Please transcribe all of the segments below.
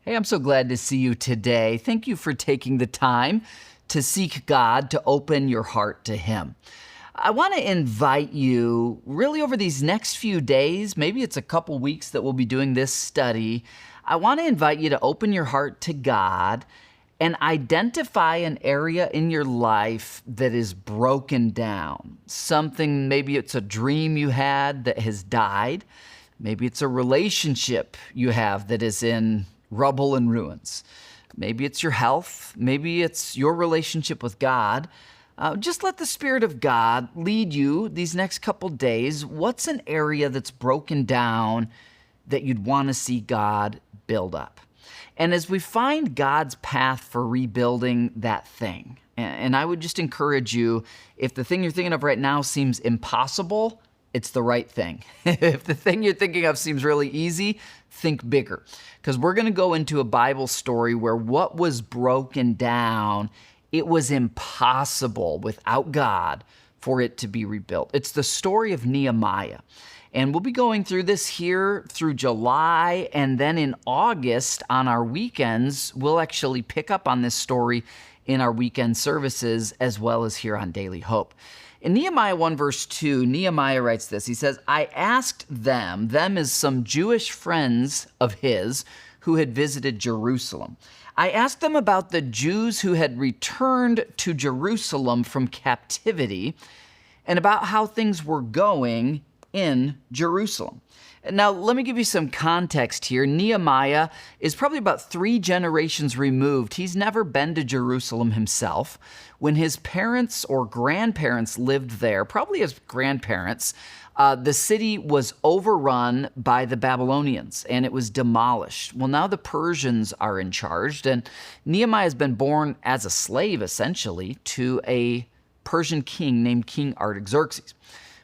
Hey, I'm so glad to see you today. Thank you for taking the time to seek God, to open your heart to Him. I want to invite you really over these next few days, maybe it's a couple weeks that we'll be doing this study. I want to invite you to open your heart to God and identify an area in your life that is broken down. Something, maybe it's a dream you had that has died. Maybe it's a relationship you have that is in rubble and ruins. Maybe it's your health. Maybe it's your relationship with God. Just let the Spirit of God lead you these next couple days. What's an area that's broken down that you'd want to see God build up? And as we find God's path for rebuilding that thing, and I would just encourage you, if the thing you're thinking of right now seems impossible, it's the right thing. If the thing you're thinking of seems really easy, think bigger. Because we're going to go into a Bible story where what was broken down, it was impossible without God for it to be rebuilt. It's the story of Nehemiah. And we'll be going through this here through July, and then in August on our weekends, we'll actually pick up on this story in our weekend services as well as here on Daily Hope. In Nehemiah 1 verse 2, Nehemiah writes this. He says, I asked them is some Jewish friends of his who had visited Jerusalem. I asked them about the Jews who had returned to Jerusalem from captivity and about how things were going in Jerusalem. Now, let me give you some context here. Nehemiah is probably about 3 generations removed. He's never been to Jerusalem himself. When his parents or grandparents lived there, probably his grandparents, the city was overrun by the Babylonians and it was demolished. Well, now the Persians are in charge, and Nehemiah has been born as a slave, essentially, to a Persian king named King Artaxerxes.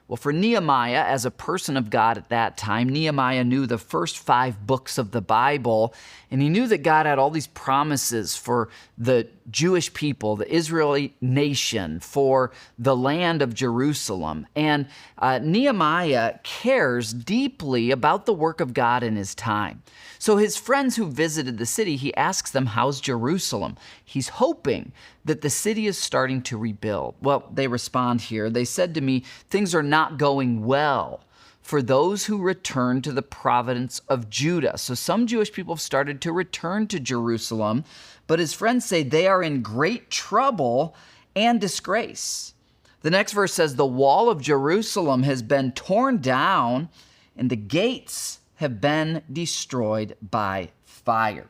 Well, for Nehemiah, as a person of God at that time, Nehemiah knew the first 5 books of the Bible, and he knew that God had all these promises for the Jewish people, the Israeli nation, for the land of Jerusalem. And Nehemiah cares deeply about the work of God in his time. So his friends who visited the city, he asks them, how's Jerusalem? He's hoping that the city is starting to rebuild. Well, they respond here. They said to me, things are not going well for those who return to the province of Judah. So some Jewish people have started to return to Jerusalem, but his friends say they are in great trouble and disgrace. The next verse says, the wall of Jerusalem has been torn down and the gates have been destroyed by fire.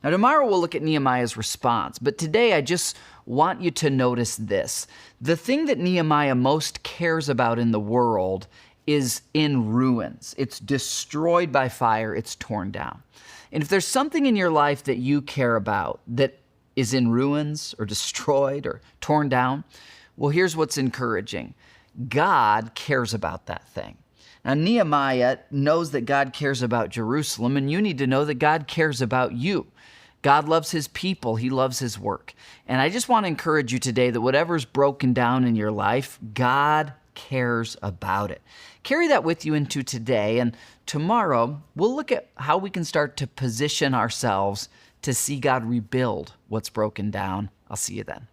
Now, tomorrow we'll look at Nehemiah's response, but today I just want you to notice this. The thing that Nehemiah most cares about in the world is in ruins. It's destroyed by fire. It's torn down. And if there's something in your life that you care about that is in ruins or destroyed or torn down, well, here's what's encouraging. God cares about that thing. Now, Nehemiah knows that God cares about Jerusalem, and you need to know that God cares about you. God loves his people. He loves his work. And I just want to encourage you today that whatever's broken down in your life, God cares about it. Carry that with you into today, and tomorrow we'll look at how we can start to position ourselves to see God rebuild what's broken down. I'll see you then.